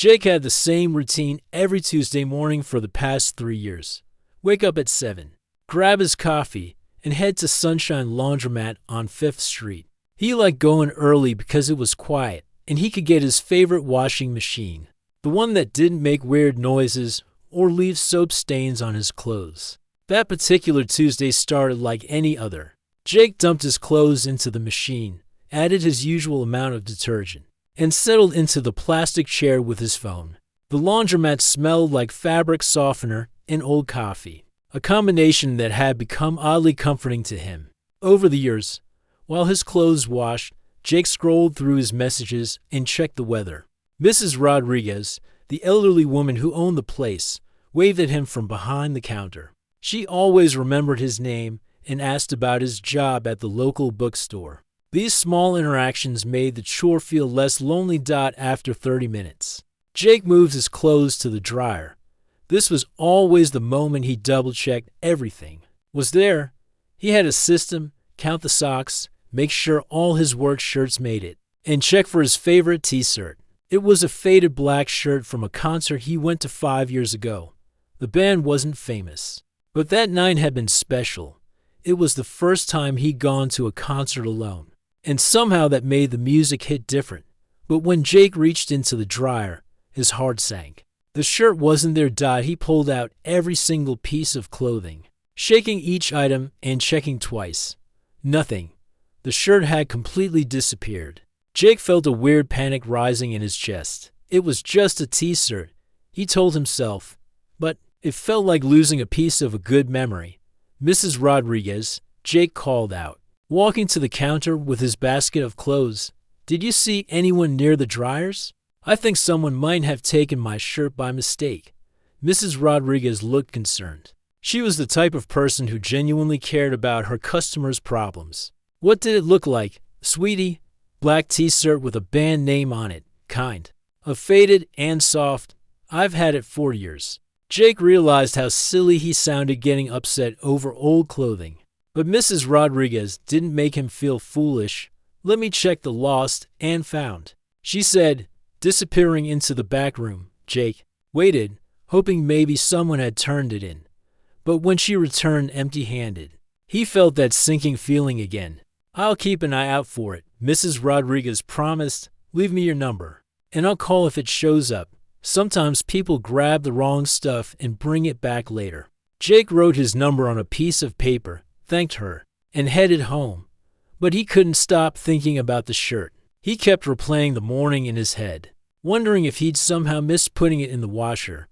Jake had the same routine every Tuesday morning for the past 3 years. Wake up at 7, grab his coffee, and head to Sunshine Laundromat on 5th Street. He liked going early because it was quiet, and he could get his favorite washing machine, the one that didn't make weird noises or leave soap stains on his clothes. That particular Tuesday started like any other. Jake dumped his clothes into the machine, added his usual amount of detergent, and settled into the plastic chair with his phone. The laundromat smelled like fabric softener and old coffee, a combination that had become oddly comforting to him. Over the years, while his clothes washed, Jake scrolled through his messages and checked the weather. Mrs. Rodriguez, the elderly woman who owned the place, waved at him from behind the counter. She always remembered his name and asked about his job at the local bookstore. These small interactions made the chore feel less lonely. After 30 minutes, Jake moved his clothes to the dryer. This was always the moment he double-checked everything was there. He had a system: count the socks, make sure all his work shirts made it, and check for his favorite t-shirt. It was a faded black shirt from a concert he went to 5 years ago. The band wasn't famous, but that night had been special. It was the first time he'd gone to a concert alone, and somehow that made the music hit different. But when Jake reached into the dryer, his heart sank. The shirt wasn't there. He pulled out every single piece of clothing, shaking each item and checking twice. Nothing. The shirt had completely disappeared. Jake felt a weird panic rising in his chest. It was just a t-shirt, he told himself, but it felt like losing a piece of a good memory. Mrs. Rodriguez, Jake called out, walking to the counter with his basket of clothes. "Did you see anyone near the dryers? I think someone might have taken my shirt by mistake." Mrs. Rodriguez looked concerned. She was the type of person who genuinely cared about her customers' problems. "What did it look like, sweetie?" "Black t-shirt with a band name on it, kind of faded and soft. I've had it 4 years." Jake realized how silly he sounded getting upset over old clothing. But Mrs. Rodriguez didn't make him feel foolish. "Let me check the lost and found," she said, disappearing into the back room. Jake waited, hoping maybe someone had turned it in. But when she returned empty-handed, he felt that sinking feeling again. "I'll keep an eye out for it," Mrs. Rodriguez promised. "Leave me your number, and I'll call if it shows up." Sometimes people grab the wrong stuff and bring it back later. Jake wrote his number on a piece of paper, thanked her, and headed home. But he couldn't stop thinking about the shirt. He kept replaying the morning in his head, wondering if he'd somehow missed putting it in the washer.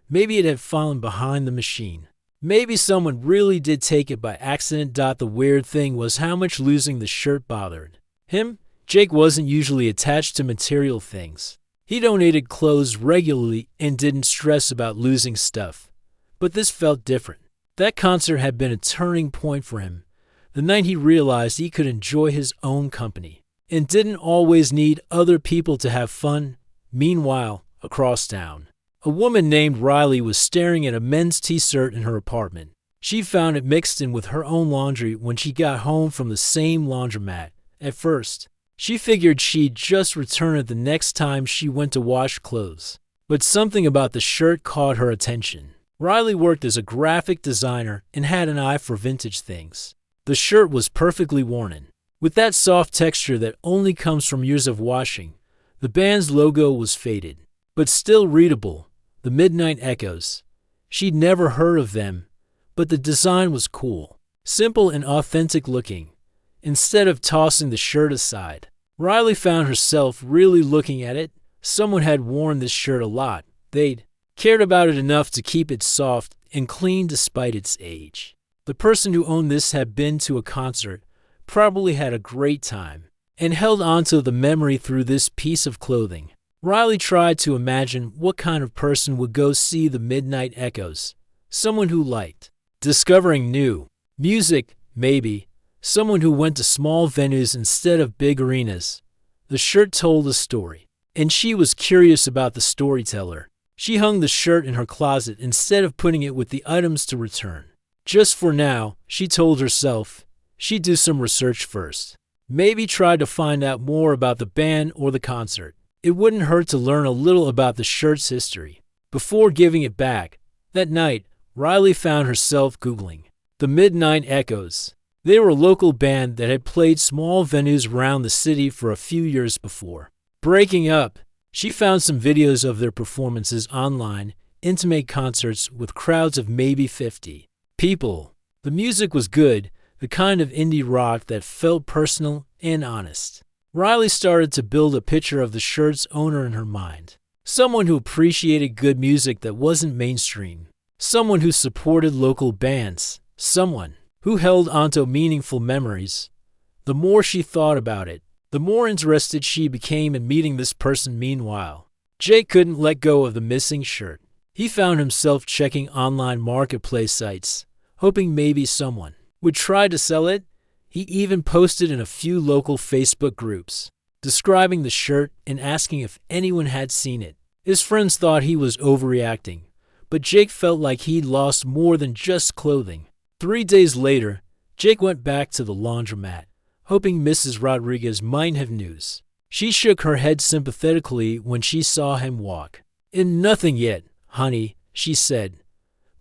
Maybe it had fallen behind the machine. Maybe someone really did take it by accident. The weird thing was how much losing the shirt bothered him. Jake wasn't usually attached to material things. He donated clothes regularly and didn't stress about losing stuff. But this felt different. That concert had been a turning point for him. The night he realized he could enjoy his own company and didn't always need other people to have fun. Meanwhile, across town, a woman named Riley was staring at a men's t-shirt in her apartment. She found it mixed in with her own laundry when she got home from the same laundromat. At first, she figured she'd just return it the next time she went to wash clothes. But something about the shirt caught her attention. Riley worked as a graphic designer and had an eye for vintage things. The shirt was perfectly worn, with that soft texture that only comes from years of washing. The band's logo was faded, but still readable. The Midnight Echoes. She'd never heard of them, but the design was cool, simple and authentic looking. Instead of tossing the shirt aside, Riley found herself really looking at it. Someone had worn this shirt a lot. They'd cared about it enough to keep it soft and clean despite its age. The person who owned this had been to a concert, probably had a great time, and held onto the memory through this piece of clothing. Riley tried to imagine what kind of person would go see the Midnight Echoes. Someone who liked discovering new music, maybe. Someone who went to small venues instead of big arenas. The shirt told a story, and she was curious about the storyteller. She hung the shirt in her closet instead of putting it with the items to return. Just for now, she told herself, she'd do some research first. Maybe try to find out more about the band or the concert. It wouldn't hurt to learn a little about the shirt's history. Before giving it back, that night, Riley found herself Googling the Midnight Echoes. They were a local band that had played small venues around the city for a few years before breaking up. She found some videos of their performances online, intimate concerts with crowds of maybe 50 people. The music was good, the kind of indie rock that felt personal and honest. Riley started to build a picture of the shirt's owner in her mind. Someone who appreciated good music that wasn't mainstream. Someone who supported local bands. Someone who held onto meaningful memories. The more she thought about it, the more interested she became in meeting this person. Meanwhile, Jake couldn't let go of the missing shirt. He found himself checking online marketplace sites, hoping maybe someone would try to sell it. He even posted in a few local Facebook groups, describing the shirt and asking if anyone had seen it. His friends thought he was overreacting, but Jake felt like he'd lost more than just clothing. 3 days later, Jake went back to the laundromat, hoping Mrs. Rodriguez might have news. She shook her head sympathetically when she saw him walk. Nothing yet, honey," she said.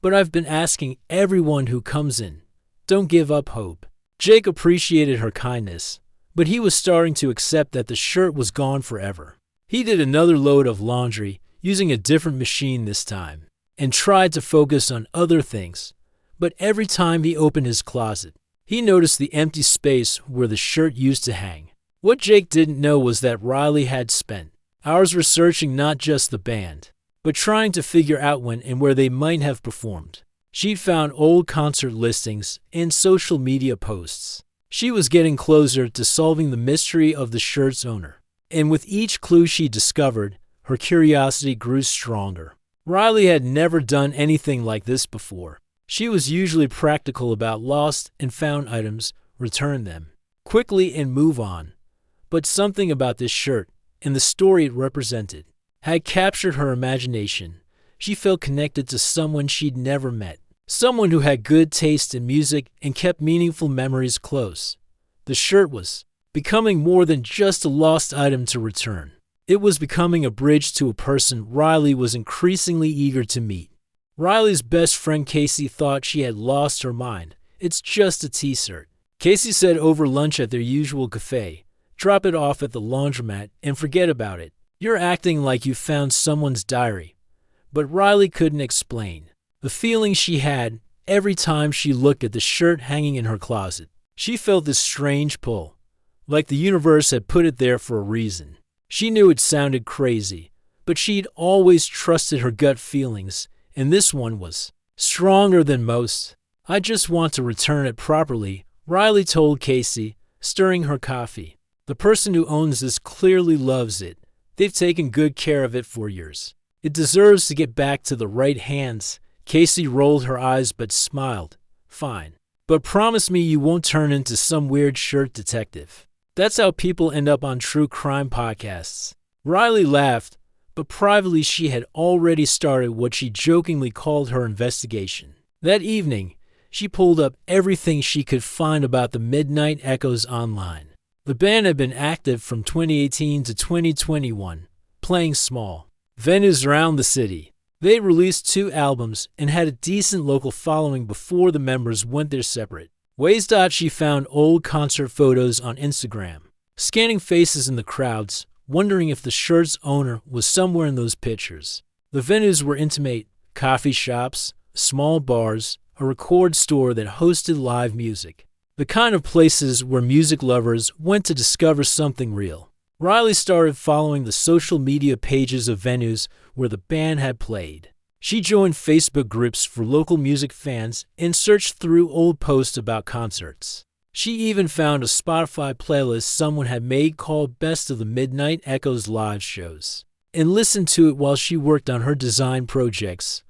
"But I've been asking everyone who comes in. Don't give up hope." Jake appreciated her kindness, but he was starting to accept that the shirt was gone forever. He did another load of laundry, using a different machine this time, and tried to focus on other things. But every time he opened his closet, he noticed the empty space where the shirt used to hang. What Jake didn't know was that Riley had spent hours researching not just the band, but trying to figure out when and where they might have performed. She'd found old concert listings and social media posts. She was getting closer to solving the mystery of the shirt's owner. And with each clue she discovered, her curiosity grew stronger. Riley had never done anything like this before. She was usually practical about lost and found items, return them quickly and move on. But something about this shirt, and the story it represented, had captured her imagination. She felt connected to someone she'd never met. Someone who had good taste in music and kept meaningful memories close. The shirt was becoming more than just a lost item to return. It was becoming a bridge to a person Riley was increasingly eager to meet. Riley's best friend Casey thought she had lost her mind. "It's just a t-shirt," Casey said over lunch at their usual cafe. "Drop it off at the laundromat and forget about it. You're acting like you found someone's diary." But Riley couldn't explain the feeling she had every time she looked at the shirt hanging in her closet. She felt this strange pull, like the universe had put it there for a reason. She knew it sounded crazy, but she'd always trusted her gut feelings, and this one was stronger than most. "I just want to return it properly," Riley told Casey, stirring her coffee. "The person who owns this clearly loves it. They've taken good care of it for years. It deserves to get back to the right hands." Casey rolled her eyes but smiled. "Fine. But promise me you won't turn into some weird shirt detective. That's how people end up on true crime podcasts." Riley laughed, but privately she had already started what she jokingly called her investigation. That evening, she pulled up everything she could find about the Midnight Echoes online. The band had been active from 2018 to 2021, playing small venues around the city. They released 2 albums and had a decent local following before the members went their separate ways. She found old concert photos on Instagram, scanning faces in the crowds, wondering if the shirt's owner was somewhere in those pictures. The venues were intimate, coffee shops, small bars, a record store that hosted live music. The kind of places where music lovers went to discover something real. Riley started following the social media pages of venues where the band had played. She joined Facebook groups for local music fans and searched through old posts about concerts. She even found a Spotify playlist someone had made called Best of the Midnight Echoes live shows, and listened to it while she worked on her design projects.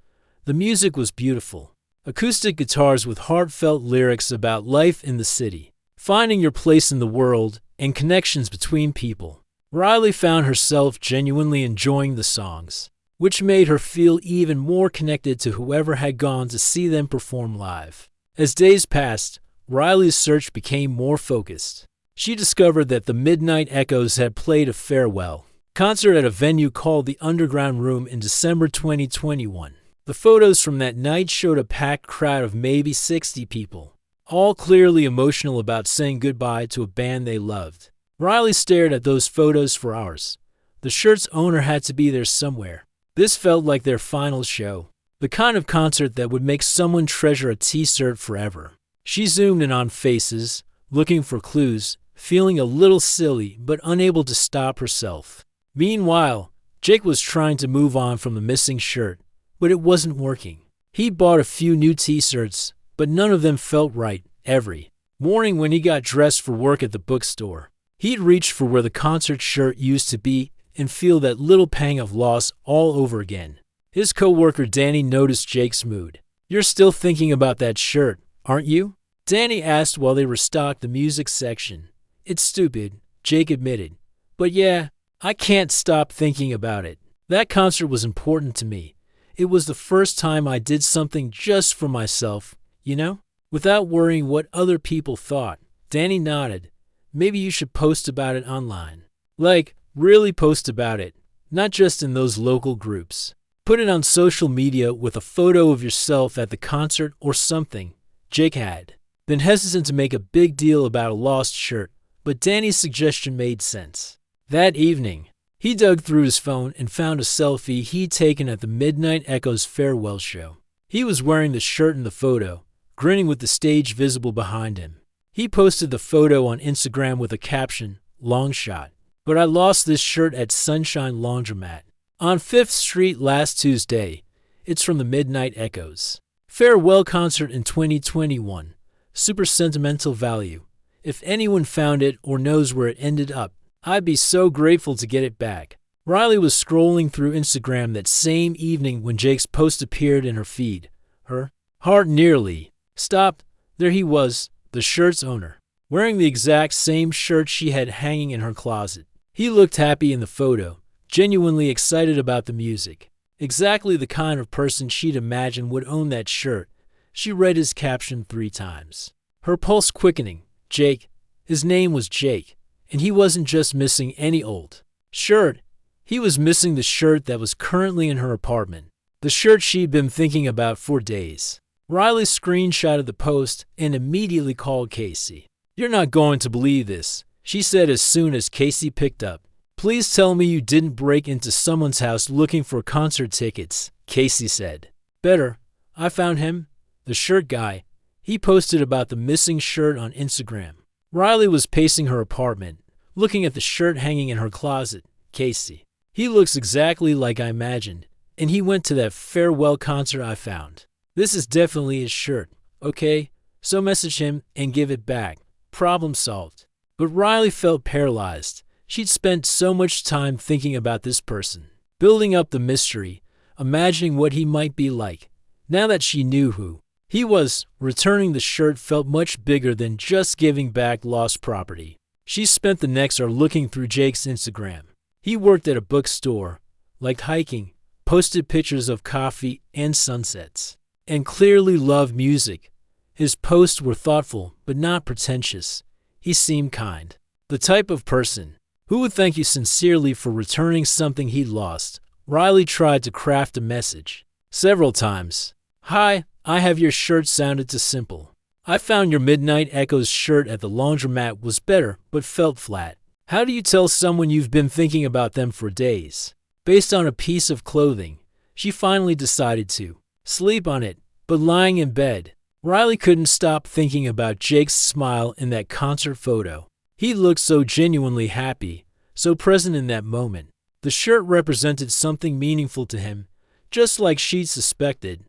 The music was beautiful. Acoustic guitars with heartfelt lyrics about life in the city, finding your place in the world, and connections between people. Riley found herself genuinely enjoying the songs, which made her feel even more connected to whoever had gone to see them perform live. As days passed, Riley's search became more focused. She discovered that the Midnight Echoes had played a farewell Concert at a venue called the Underground Room in December 2021. The photos from that night showed a packed crowd of maybe 60 people, all clearly emotional about saying goodbye to a band they loved. Riley stared at those photos for hours. The shirt's owner had to be there somewhere. This felt like their final show, the kind of concert that would make someone treasure a t-shirt forever. She zoomed in on faces, looking for clues, feeling a little silly but unable to stop herself. Meanwhile, Jake was trying to move on from the missing shirt, but it wasn't working. He bought a few new t-shirts, but none of them felt right. Every morning when he got dressed for work at the bookstore, he'd reach for where the concert shirt used to be and feel that little pang of loss all over again. His coworker Danny noticed Jake's mood. "You're still thinking about that shirt, aren't you?" Danny asked while they restocked the music section. "It's stupid," Jake admitted. "But yeah, I can't stop thinking about it. That concert was important to me. It was the first time I did something just for myself, you know? Without worrying what other people thought." Danny nodded. "Maybe you should post about it online. Like, really post about it, not just in those local groups. Put it on social media with a photo of yourself at the concert or something." Jake had been hesitant to make a big deal about a lost shirt, but Danny's suggestion made sense. That evening, he dug through his phone and found a selfie he'd taken at the Midnight Echo's farewell show. He was wearing the shirt in the photo, grinning with the stage visible behind him. He posted the photo on Instagram with a caption, "Long shot. But I lost this shirt at Sunshine Laundromat on 5th Street last Tuesday." It's from the Midnight Echo's farewell concert in 2021. Super sentimental value. If anyone found it or knows where it ended up, I'd be so grateful to get it back. Riley was scrolling through Instagram that same evening when Jake's post appeared in her feed. Her heart nearly stopped. There he was, the shirt's owner, wearing the exact same shirt she had hanging in her closet. He looked happy in the photo, genuinely excited about the music. Exactly the kind of person she'd imagined would own that shirt. She read his caption 3 times, her pulse quickening. Jake. His name was Jake. And he wasn't just missing any old shirt. He was missing the shirt that was currently in her apartment. The shirt she'd been thinking about for days. Riley screenshotted the post and immediately called Casey. "You're not going to believe this," she said as soon as Casey picked up. "Please tell me you didn't break into someone's house looking for concert tickets," Casey said. "Better. I found him. The shirt guy. He posted about the missing shirt on Instagram." Riley was pacing her apartment, looking at the shirt hanging in her closet. "Casey. He looks exactly like I imagined, and he went to that farewell concert I found. This is definitely his shirt. Okay, so message him and give it back. Problem solved." But Riley felt paralyzed. She'd spent so much time thinking about this person, building up the mystery, imagining what he might be like. Now that she knew who he was, returning the shirt felt much bigger than just giving back lost property. She spent the next hour looking through Jake's Instagram. He worked at a bookstore, liked hiking, posted pictures of coffee and sunsets, and clearly loved music. His posts were thoughtful but not pretentious. He seemed kind. The type of person who would thank you sincerely for returning something he'd lost. Riley tried to craft a message several times. "Hi, I have your shirt" sounded too simple. "I found your Midnight Echoes shirt at the laundromat" was better, but felt flat. How do you tell someone you've been thinking about them for days, based on a piece of clothing? She finally decided to sleep on it, but lying in bed, Riley couldn't stop thinking about Jake's smile in that concert photo. He looked so genuinely happy, so present in that moment. The shirt represented something meaningful to him, just like she'd suspected.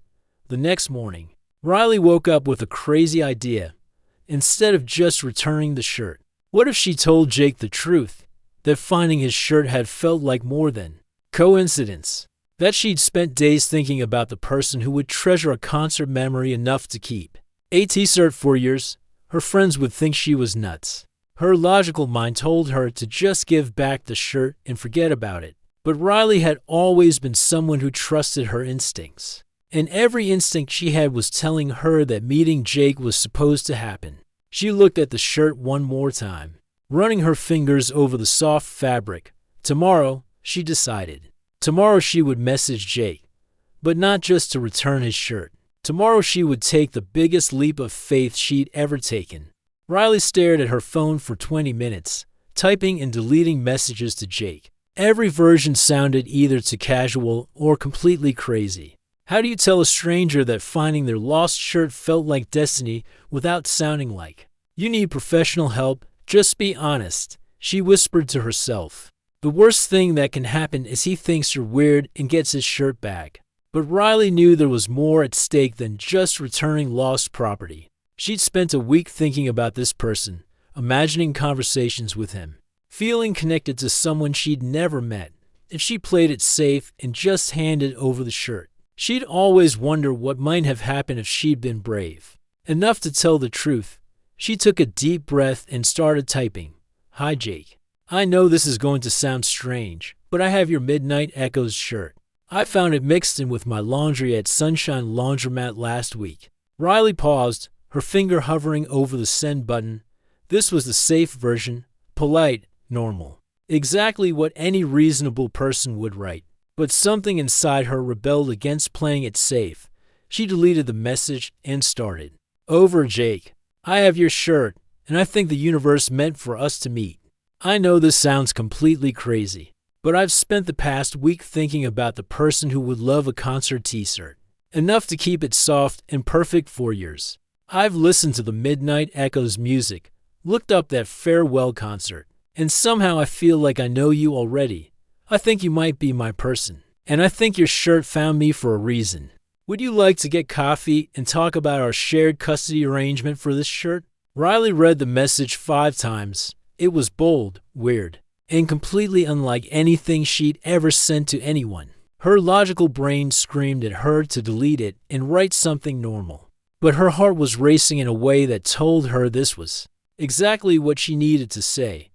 The next morning, Riley woke up with a crazy idea. Instead of just returning the shirt, what if she told Jake the truth? That finding his shirt had felt like more than coincidence. That she'd spent days thinking about the person who would treasure a concert memory enough to keep a t-shirt for years. Her friends would think she was nuts. Her logical mind told her to just give back the shirt and forget about it. But Riley had always been someone who trusted her instincts. And every instinct she had was telling her that meeting Jake was supposed to happen. She looked at the shirt one more time, running her fingers over the soft fabric. Tomorrow, she decided. Tomorrow she would message Jake, but not just to return his shirt. Tomorrow she would take the biggest leap of faith she'd ever taken. Riley stared at her phone for 20 minutes, typing and deleting messages to Jake. Every version sounded either too casual or completely crazy. How do you tell a stranger that finding their lost shirt felt like destiny without sounding like? You need professional help, just be honest, she whispered to herself. The worst thing that can happen is he thinks you're weird and gets his shirt back. But Riley knew there was more at stake than just returning lost property. She'd spent a week thinking about this person, imagining conversations with him, feeling connected to someone she'd never met. If she played it safe and just handed over the shirt, she'd always wonder what might have happened if she'd been brave enough to tell the truth. She took a deep breath and started typing. Hi Jake. I know this is going to sound strange, but I have your Midnight Echoes shirt. I found it mixed in with my laundry at Sunshine Laundromat last week. Riley paused, her finger hovering over the send button. This was the safe version, polite, normal. Exactly what any reasonable person would write. But something inside her rebelled against playing it safe. She deleted the message and started. Over Jake. I have your shirt, and I think the universe meant for us to meet. I know this sounds completely crazy, but I've spent the past week thinking about the person who would love a concert t-shirt. Enough to keep it soft and perfect for yours. I've listened to the Midnight Echoes music, looked up that farewell concert, and somehow I feel like I know you already. I think you might be my person, and I think your shirt found me for a reason. Would you like to get coffee and talk about our shared custody arrangement for this shirt? Riley read the message 5 times. It was bold, weird, and completely unlike anything she'd ever sent to anyone. Her logical brain screamed at her to delete it and write something normal. But her heart was racing in a way that told her this was exactly what she needed to say.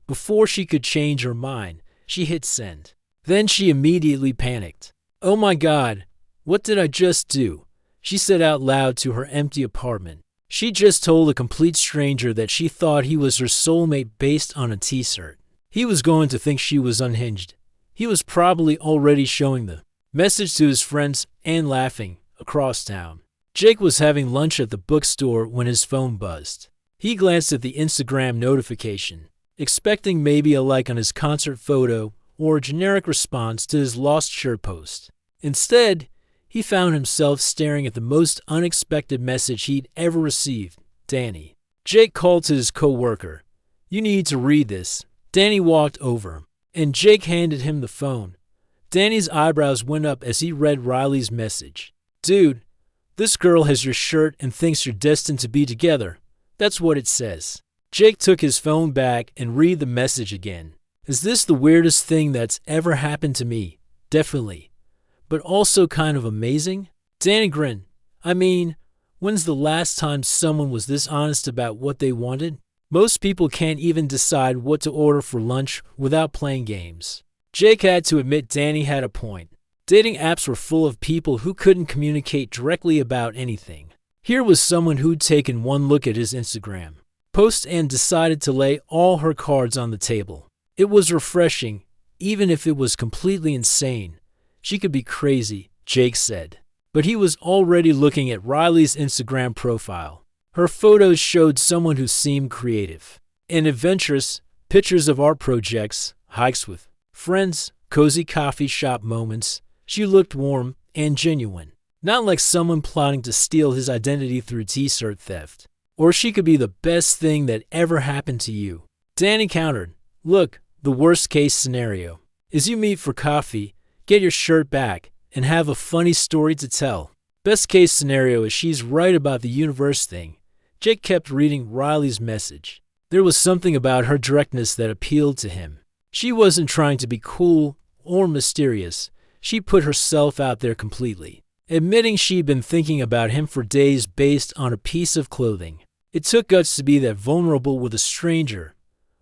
Before she could change her mind, she hit send. Then she immediately panicked. Oh my God, what did I just do? She said out loud to her empty apartment. She just told a complete stranger that she thought he was her soulmate based on a t-shirt. He was going to think she was unhinged. He was probably already showing the message to his friends and laughing across town. Jake was having lunch at the bookstore when his phone buzzed. He glanced at the Instagram notification, expecting maybe a like on his concert photo or a generic response to his lost shirt post. Instead, he found himself staring at the most unexpected message he'd ever received. Danny. Jake called to his co-worker. You need to read this. Danny walked over, and Jake handed him the phone. Danny's eyebrows went up as he read Riley's message. Dude, this girl has your shirt and thinks you're destined to be together. That's what it says. Jake took his phone back and read the message again. Is this the weirdest thing that's ever happened to me? Definitely. But also kind of amazing? Danny grinned. I mean, when's the last time someone was this honest about what they wanted? Most people can't even decide what to order for lunch without playing games. Jake had to admit Danny had a point. Dating apps were full of people who couldn't communicate directly about anything. Here was someone who'd taken one look at his Instagram post and decided to lay all her cards on the table. It was refreshing, even if it was completely insane. She could be crazy, Jake said. But he was already looking at Riley's Instagram profile. Her photos showed someone who seemed creative and adventurous, pictures of art projects, hikes with friends, cozy coffee shop moments. She looked warm and genuine, not like someone plotting to steal his identity through t-shirt theft. Or she could be the best thing that ever happened to you. Danny countered, look, the worst case scenario is you meet for coffee, get your shirt back, and have a funny story to tell. Best case scenario is she's right about the universe thing. Jake kept reading Riley's message. There was something about her directness that appealed to him. She wasn't trying to be cool or mysterious. She put herself out there completely, admitting she'd been thinking about him for days based on a piece of clothing. It took guts to be that vulnerable with a stranger.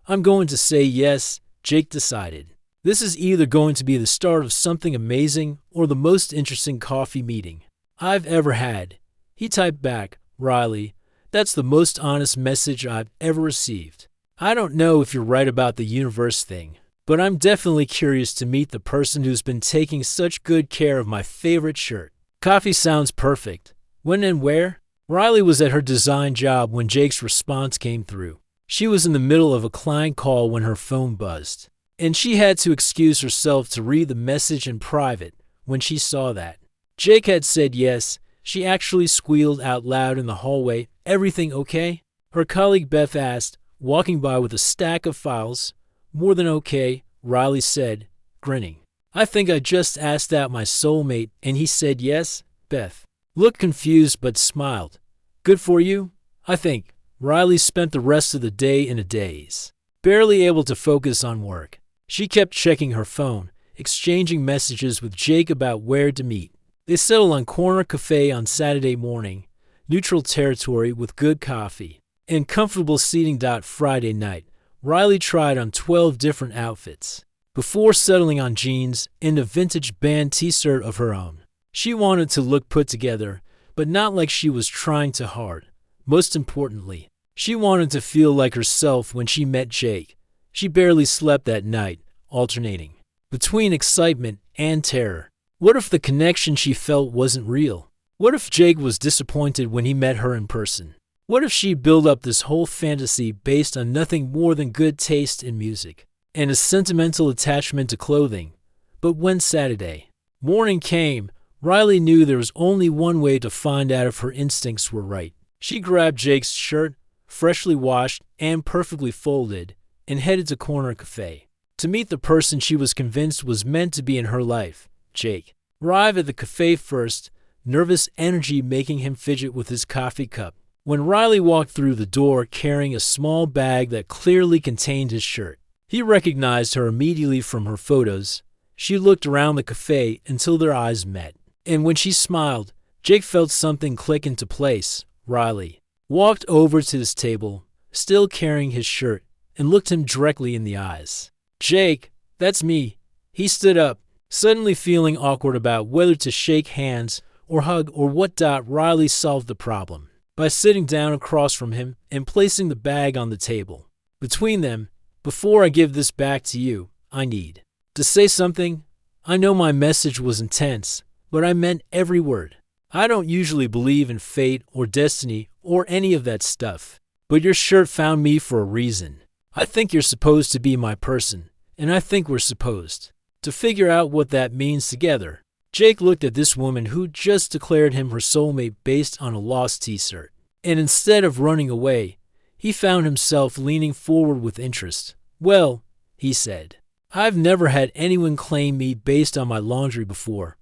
I'm going to say yes, Jake decided. This is either going to be the start of something amazing or the most interesting coffee meeting I've ever had. He typed back, Riley, that's the most honest message I've ever received. I don't know if you're right about the universe thing, but I'm definitely curious to meet the person who's been taking such good care of my favorite shirt. Coffee sounds perfect. When and where? Riley was at her design job when Jake's response came through. She was in the middle of a client call when her phone buzzed, and she had to excuse herself to read the message in private when she saw that. Jake had said yes. She actually squealed out loud in the hallway, "Everything okay?" Her colleague Beth asked, walking by with a stack of files. "More than okay," Riley said, grinning. "I think I just asked out my soulmate and he said yes." Beth looked confused but smiled. "Good for you, I think." Riley spent the rest of the day in a daze, barely able to focus on work. She kept checking her phone, exchanging messages with Jake about where to meet. They settled on Corner Cafe on Saturday morning, neutral territory with good coffee, and comfortable seating. Friday night, Riley tried on 12 different outfits before settling on jeans and a vintage band t-shirt of her own. She wanted to look put together, but not like she was trying too hard. Most importantly, she wanted to feel like herself when she met Jake. She barely slept that night, alternating between excitement and terror. What if the connection she felt wasn't real? What if Jake was disappointed when he met her in person? What if she built up this whole fantasy based on nothing more than good taste in music and a sentimental attachment to clothing? But when Saturday morning came, Riley knew there was only one way to find out if her instincts were right. She grabbed Jake's shirt, freshly washed and perfectly folded, and headed to Corner Cafe to meet the person she was convinced was meant to be in her life, Jake. Arrived at the cafe first, nervous energy making him fidget with his coffee cup. When Riley walked through the door carrying a small bag that clearly contained his shirt, he recognized her immediately from her photos. She looked around the cafe until their eyes met, and when she smiled, Jake felt something click into place. Riley walked over to his table, still carrying his shirt, and looked him directly in the eyes. "Jake, that's me." He stood up, suddenly feeling awkward about whether to shake hands or hug or what. Riley solved the problem by sitting down across from him and placing the bag on the table. Between them, "Before I give this back to you, I need to say something. I know my message was intense, but I meant every word. I don't usually believe in fate or destiny or any of that stuff, but your shirt found me for a reason. I think you're supposed to be my person, and I think we're supposed to figure out what that means together." Jake looked at this woman who just declared him her soulmate based on a lost t-shirt, and instead of running away, he found himself leaning forward with interest. "Well," he said, "I've never had anyone claim me based on my laundry before.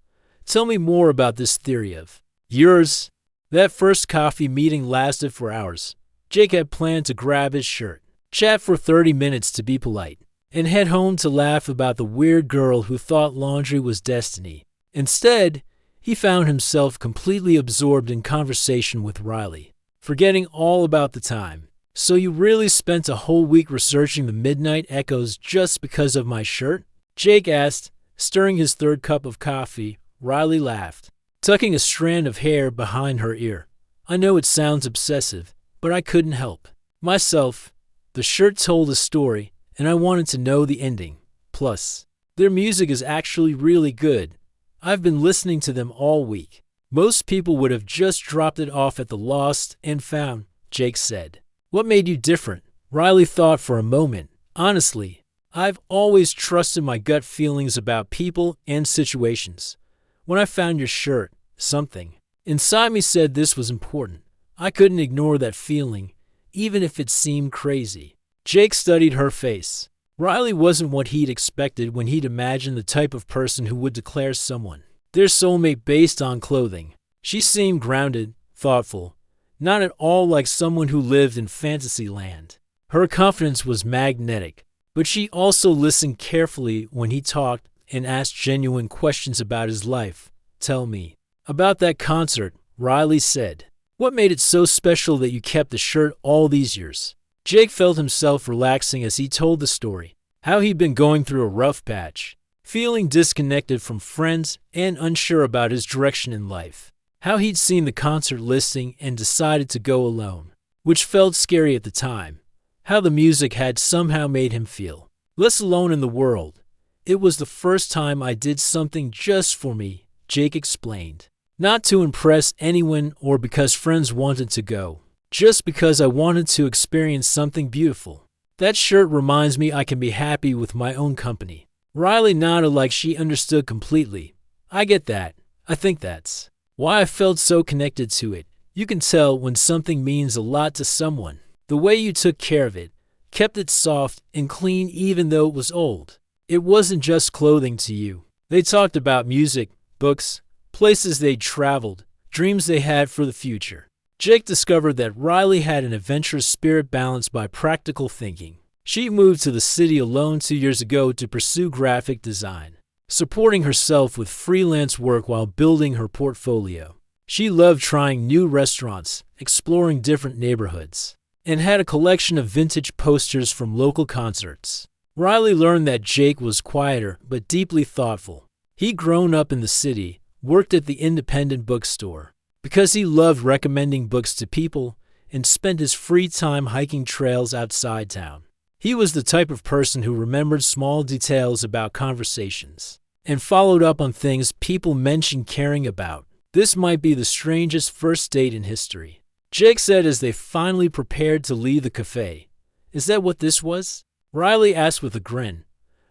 Tell me more about this theory of yours." That first coffee meeting lasted for hours. Jake had planned to grab his shirt, chat for 30 minutes to be polite, and head home to laugh about the weird girl who thought laundry was destiny. Instead, he found himself completely absorbed in conversation with Riley, forgetting all about the time. "So you really spent a whole week researching the Midnight Echoes just because of my shirt?" Jake asked, stirring his third cup of coffee. Riley laughed, tucking a strand of hair behind her ear. "I know it sounds obsessive, but I couldn't help myself. The shirt told a story, and I wanted to know the ending. Plus, their music is actually really good. I've been listening to them all week." "Most people would have just dropped it off at the Lost and Found," Jake said. "What made you different?" Riley thought for a moment. "Honestly, I've always trusted my gut feelings about people and situations. When I found your shirt, something inside me said this was important. I couldn't ignore that feeling, even if it seemed crazy." Jake studied her face. Riley wasn't what he'd expected when he'd imagined the type of person who would declare someone their soulmate based on clothing. She seemed grounded, thoughtful, not at all like someone who lived in fantasy land. Her confidence was magnetic, but she also listened carefully when he talked and asked genuine questions about his life. "Tell me about that concert," Riley said. "What made it so special that you kept the shirt all these years?" Jake felt himself relaxing as he told the story, how he'd been going through a rough patch, feeling disconnected from friends and unsure about his direction in life, how he'd seen the concert listing and decided to go alone, which felt scary at the time, how the music had somehow made him feel less alone in the world. It was the first time I did something just for me, Jake explained. Not to impress anyone or because friends wanted to go, just because I wanted to experience something beautiful. That shirt reminds me I can be happy with my own company. Riley nodded like she understood completely. I get that. I think that's why I felt so connected to it. You can tell when something means a lot to someone. The way you took care of it, kept it soft and clean even though it was old. It wasn't just clothing to you. They talked about music, books, places they'd traveled, dreams they had for the future. Jake discovered that Riley had an adventurous spirit balanced by practical thinking. She moved to the city alone 2 years ago to pursue graphic design, supporting herself with freelance work while building her portfolio. She loved trying new restaurants, exploring different neighborhoods, and had a collection of vintage posters from local concerts. Riley learned that Jake was quieter but deeply thoughtful. He'd grown up in the city, worked at the independent bookstore, because he loved recommending books to people and spent his free time hiking trails outside town. He was the type of person who remembered small details about conversations and followed up on things people mentioned caring about. This might be the strangest first date in history, Jake said as they finally prepared to leave the cafe. Is that what this was? Riley asked with a grin.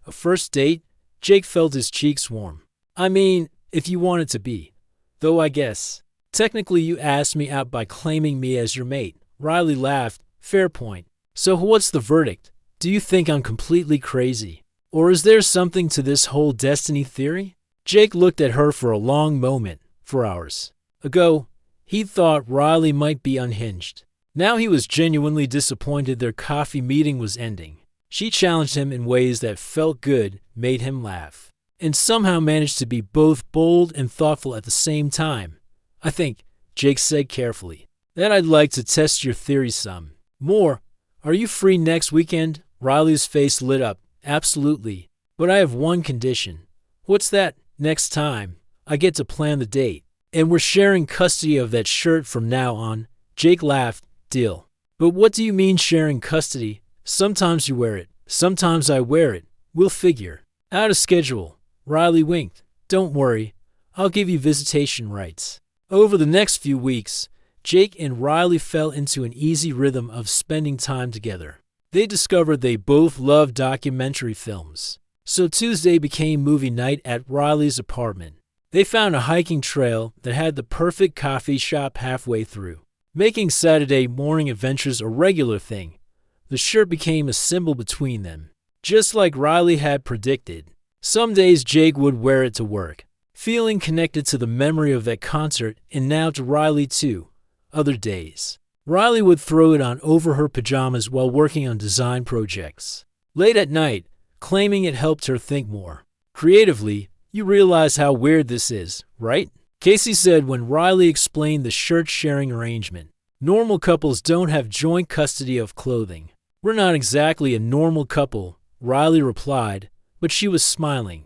A first date? Jake felt his cheeks warm. I mean, if you want it to be. Though I guess, technically you asked me out by claiming me as your mate. Riley laughed. Fair point. So what's the verdict? Do you think I'm completely crazy? Or is there something to this whole destiny theory? Jake looked at her for a long moment. For hours ago, he thought Riley might be unhinged. Now he was genuinely disappointed their coffee meeting was ending. She challenged him in ways that felt good, made him laugh, and somehow managed to be both bold and thoughtful at the same time. I think, Jake said carefully, that I'd like to test your theory some more. Are you free next weekend? Riley's face lit up. Absolutely. But I have one condition. What's that? Next time, I get to plan the date. And we're sharing custody of that shirt from now on. Jake laughed. Deal. But what do you mean sharing custody? Sometimes you wear it. Sometimes I wear it. We'll figure. Out of schedule. Riley winked. Don't worry. I'll give you visitation rights. Over the next few weeks, Jake and Riley fell into an easy rhythm of spending time together. They discovered they both loved documentary films. So Tuesday became movie night at Riley's apartment. They found a hiking trail that had the perfect coffee shop halfway through, making Saturday morning adventures a regular thing. The shirt became a symbol between them, just like Riley had predicted. Some days Jake would wear it to work, feeling connected to the memory of that concert and now to Riley too. Other days, Riley would throw it on over her pajamas while working on design projects. Late at night, claiming it helped her think more creatively. You realize how weird this is, right? Casey said when Riley explained the shirt-sharing arrangement. Normal couples don't have joint custody of clothing. We're not exactly a normal couple, Riley replied, but she was smiling.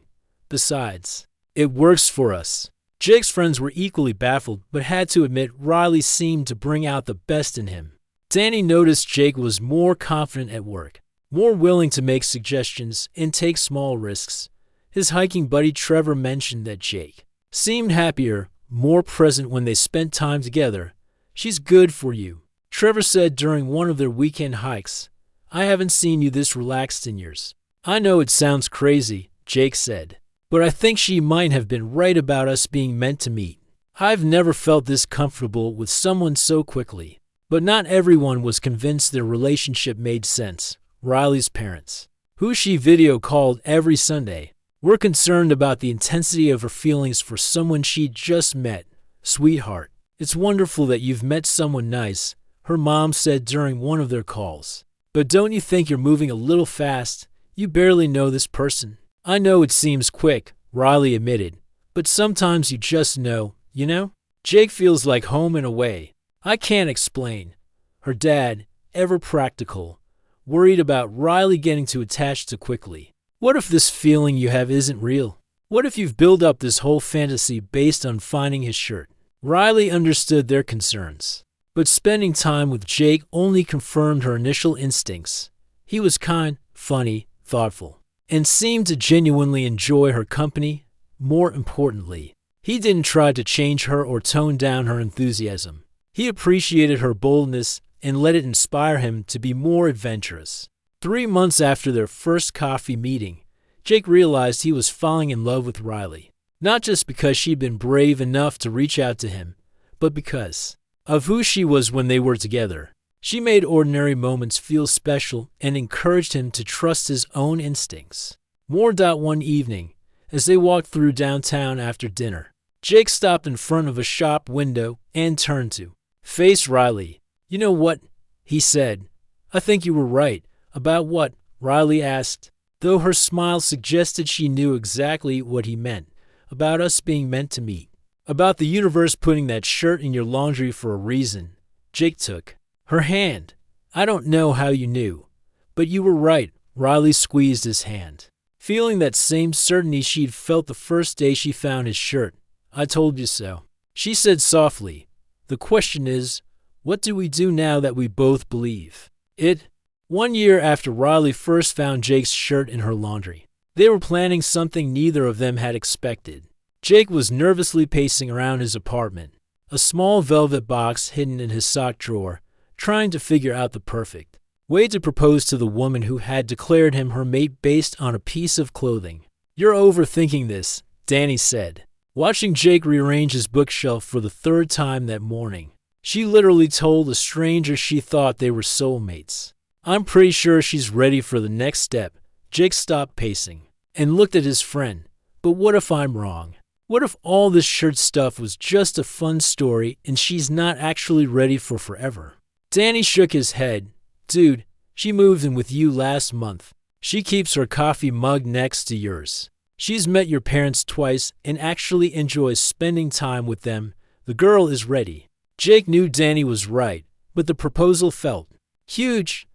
Besides, it works for us. Jake's friends were equally baffled, but had to admit Riley seemed to bring out the best in him. Danny noticed Jake was more confident at work, more willing to make suggestions and take small risks. His hiking buddy Trevor mentioned that Jake seemed happier, more present when they spent time together. She's good for you, Trevor said during one of their weekend hikes. I haven't seen you this relaxed in years. I know it sounds crazy, Jake said, but I think she might have been right about us being meant to meet. I've never felt this comfortable with someone so quickly. But not everyone was convinced their relationship made sense. Riley's parents, who she video called every Sunday, were concerned about the intensity of her feelings for someone she'd just met. Sweetheart, it's wonderful that you've met someone nice, her mom said during one of their calls. But don't you think you're moving a little fast? You barely know this person. I know it seems quick, Riley admitted, but sometimes you just know, you know? Jake feels like home in a way. I can't explain. Her dad, ever practical, worried about Riley getting too attached too quickly. What if this feeling you have isn't real? What if you've built up this whole fantasy based on finding his shirt? Riley understood their concerns, but spending time with Jake only confirmed her initial instincts. He was kind, funny, thoughtful, and seemed to genuinely enjoy her company. More importantly, he didn't try to change her or tone down her enthusiasm. He appreciated her boldness and let it inspire him to be more adventurous. 3 months after their first coffee meeting, Jake realized he was falling in love with Riley. Not just because she'd been brave enough to reach out to him, but because of who she was when they were together. She made ordinary moments feel special and encouraged him to trust his own instincts. One evening, as they walked through downtown after dinner, Jake stopped in front of a shop window and turned to face Riley. "You know what?" he said. "I think you were right." "About what?" Riley asked, though her smile suggested she knew exactly what he meant. "About us being meant to meet. About the universe putting that shirt in your laundry for a reason." Jake took her hand. "I don't know how you knew, but you were right." Riley squeezed his hand, feeling that same certainty she'd felt the first day she found his shirt. "I told you so," she said softly. "The question is, what do we do now that we both believe it?" 1 year after Riley first found Jake's shirt in her laundry, they were planning something neither of them had expected. Jake was nervously pacing around his apartment, a small velvet box hidden in his sock drawer, trying to figure out the perfect way to propose to the woman who had declared him her mate based on a piece of clothing. "You're overthinking this," Danny said, watching Jake rearrange his bookshelf for the 3rd time that morning. She literally told a stranger she thought they were soulmates. "I'm pretty sure she's ready for the next step." Jake stopped pacing and looked at his friend. "But what if I'm wrong? What if all this shirt stuff was just a fun story and she's not actually ready for forever?" Danny shook his head. "Dude, she moved in with you last month. She keeps her coffee mug next to yours. She's met your parents twice and actually enjoys spending time with them. The girl is ready." Jake knew Danny was right, but the proposal felt huge.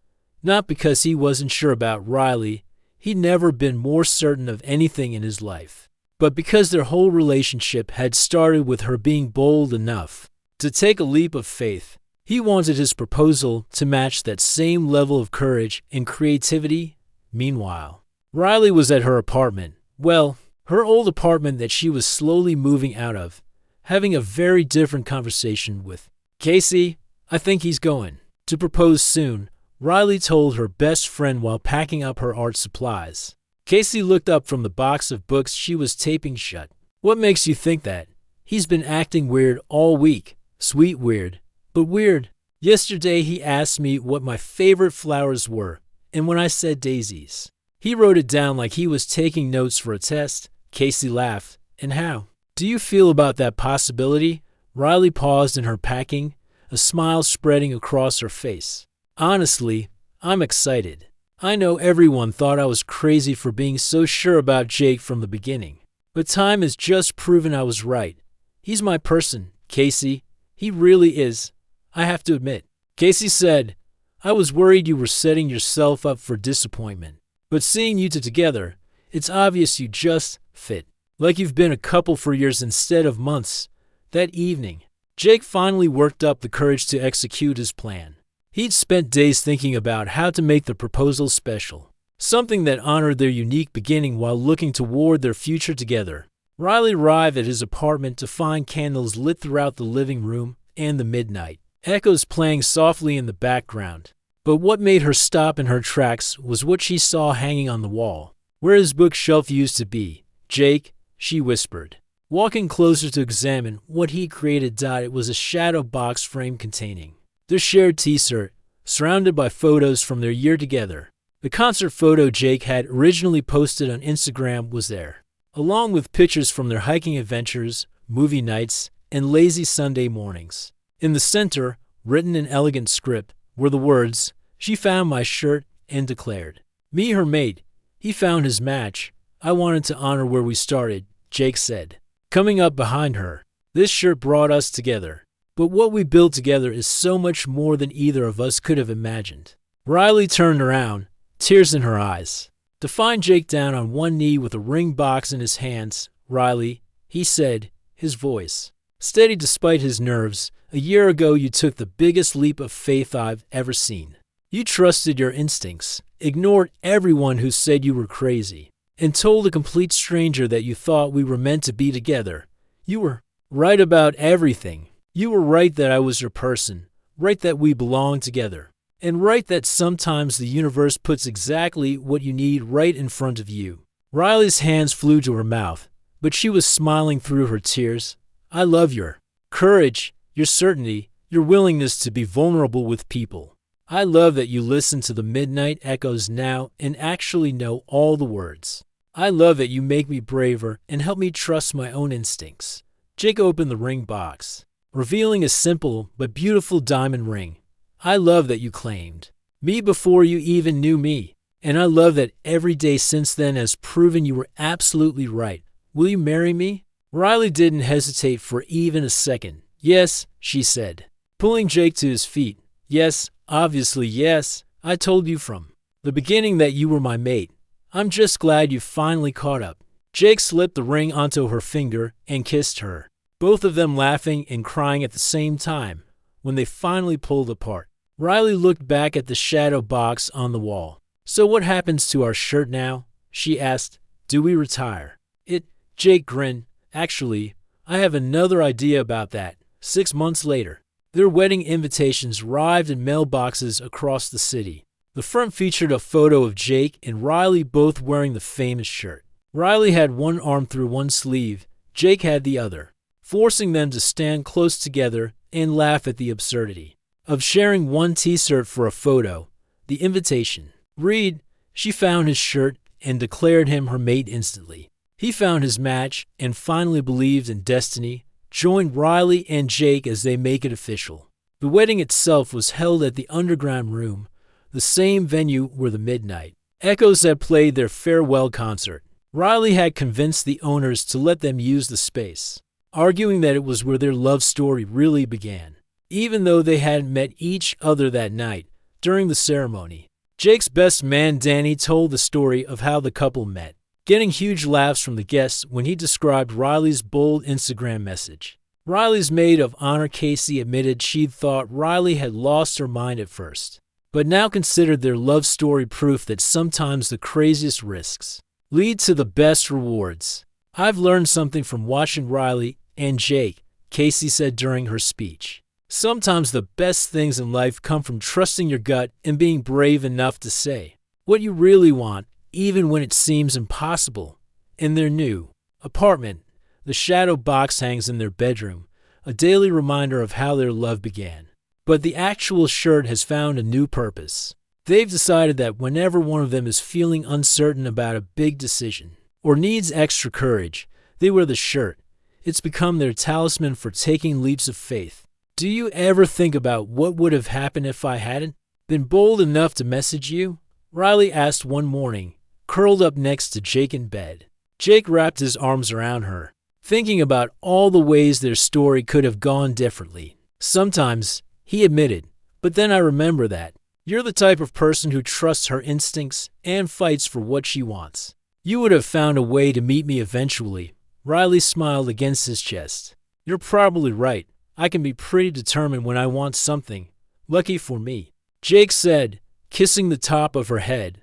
Not because he wasn't sure about Riley, he'd never been more certain of anything in his life, but because their whole relationship had started with her being bold enough to take a leap of faith. He wanted his proposal to match that same level of courage and creativity. Meanwhile, Riley was at her apartment. Well, her old apartment that she was slowly moving out of, having a very different conversation with Casey. "I think he's going to propose soon," Riley told her best friend while packing up her art supplies. Casey looked up from the box of books she was taping shut. "What makes you think that?" "He's been acting weird all week." "Sweet weird, but weird." "Yesterday he asked me what my favorite flowers were, and when I said daisies, he wrote it down like he was taking notes for a test." Casey laughed. "And how do you feel about that possibility?" Riley paused in her packing, a smile spreading across her face. "Honestly, I'm excited. I know everyone thought I was crazy for being so sure about Jake from the beginning, but time has just proven I was right. He's my person, Casey. He really is. I have to admit." Casey said, "I was worried you were setting yourself up for disappointment, but seeing you two together, it's obvious you just fit. Like you've been a couple for years instead of months." That evening, Jake finally worked up the courage to execute his plan. He'd spent days thinking about how to make the proposal special, something that honored their unique beginning while looking toward their future together. Riley arrived at his apartment to find candles lit throughout the living room and the midnight echoes playing softly in the background. But what made her stop in her tracks was what she saw hanging on the wall, where his bookshelf used to be. "Jake," she whispered, walking closer to examine what he created. It was a shadow box frame containing their shared t-shirt, surrounded by photos from their year together. The concert photo Jake had originally posted on Instagram was there, along with pictures from their hiking adventures, movie nights, and lazy Sunday mornings. In the center, written in elegant script, were the words, "She found my shirt and declared me her mate." He found his match. "I wanted to honor where we started," Jake said, coming up behind her. "This shirt brought us together. But what we built together is so much more than either of us could have imagined." Riley turned around, tears in her eyes, to find Jake down on one knee with a ring box in his hands. "Riley," he said, his voice steady despite his nerves, "a year ago you took the biggest leap of faith I've ever seen. You trusted your instincts, ignored everyone who said you were crazy, and told a complete stranger that you thought we were meant to be together. You were right about everything. You were right that I was your person, right that we belong together, and right that sometimes the universe puts exactly what you need right in front of you." Riley's hands flew to her mouth, but she was smiling through her tears. "I love your courage, your certainty, your willingness to be vulnerable with people. I love that you listen to the midnight echoes now and actually know all the words. I love that you make me braver and help me trust my own instincts." Jake opened the ring box, revealing a simple but beautiful diamond ring. "I love that you claimed me before you even knew me, and I love that every day since then has proven you were absolutely right. Will you marry me?" Riley didn't hesitate for even a second. "Yes," she said, pulling Jake to his feet. "Yes, obviously yes. I told you from the beginning that you were my mate. I'm just glad you finally caught up." Jake slipped the ring onto her finger and kissed her, both of them laughing and crying at the same time when they finally pulled apart. Riley looked back at the shadow box on the wall. "So what happens to our shirt now?" she asked. "Do we retire it?" Jake grinned. "Actually, I have another idea about that." 6 months later, their wedding invitations arrived in mailboxes across the city. The front featured a photo of Jake and Riley both wearing the famous shirt. Riley had one arm through one sleeve, Jake had the other, forcing them to stand close together and laugh at the absurdity of sharing one t-shirt for a photo. The invitation read, "She found his shirt and declared him her mate instantly. He found his match and finally believed in destiny. Join Riley and Jake as they make it official." The wedding itself was held at the Underground Room, the same venue where the Midnight Echoes had played their farewell concert. Riley had convinced the owners to let them use the space, arguing that it was where their love story really began, even though they hadn't met each other that night. During the ceremony, Jake's best man Danny told the story of how the couple met, getting huge laughs from the guests when he described Riley's bold Instagram message. Riley's maid of honor Casey admitted she'd thought Riley had lost her mind at first, but now considered their love story proof that sometimes the craziest risks lead to the best rewards. "I've learned something from watching Riley and Jake," Casey said during her speech. "Sometimes the best things in life come from trusting your gut and being brave enough to say what you really want, even when it seems impossible." In their new apartment, the shadow box hangs in their bedroom, a daily reminder of how their love began. But the actual shirt has found a new purpose. They've decided that whenever one of them is feeling uncertain about a big decision or needs extra courage, they wear the shirt. It's become their talisman for taking leaps of faith. "Do you ever think about what would have happened if I hadn't been bold enough to message you?" Riley asked one morning, curled up next to Jake in bed. Jake wrapped his arms around her, thinking about all the ways their story could have gone differently. "Sometimes," he admitted, "but then I remember that you're the type of person who trusts her instincts and fights for what she wants. You would have found a way to meet me eventually." Riley smiled against his chest. "You're probably right. I can be pretty determined when I want something. Lucky for me." Jake said, kissing the top of her head,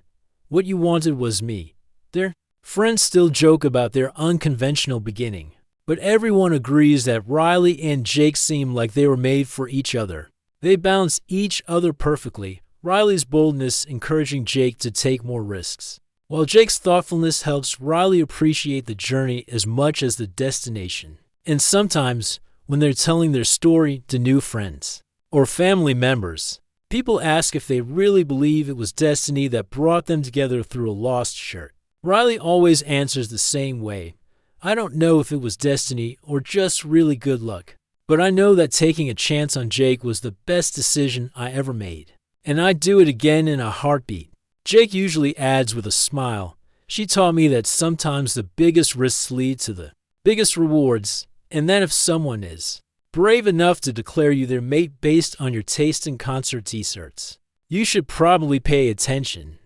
"What you wanted was me." Their friends still joke about their unconventional beginning, but everyone agrees that Riley and Jake seem like they were made for each other. They balance each other perfectly, Riley's boldness encouraging Jake to take more risks, while Jake's thoughtfulness helps Riley appreciate the journey as much as the destination. And sometimes, when they're telling their story to new friends or family members, people ask if they really believe it was destiny that brought them together through a lost shirt. Riley always answers the same way. "I don't know if it was destiny or just really good luck, but I know that taking a chance on Jake was the best decision I ever made, and I'd do it again in a heartbeat." Jake usually adds with a smile, "She taught me that sometimes the biggest risks lead to the biggest rewards, and that if someone is brave enough to declare you their mate based on your taste in concert t-shirts, you should probably pay attention."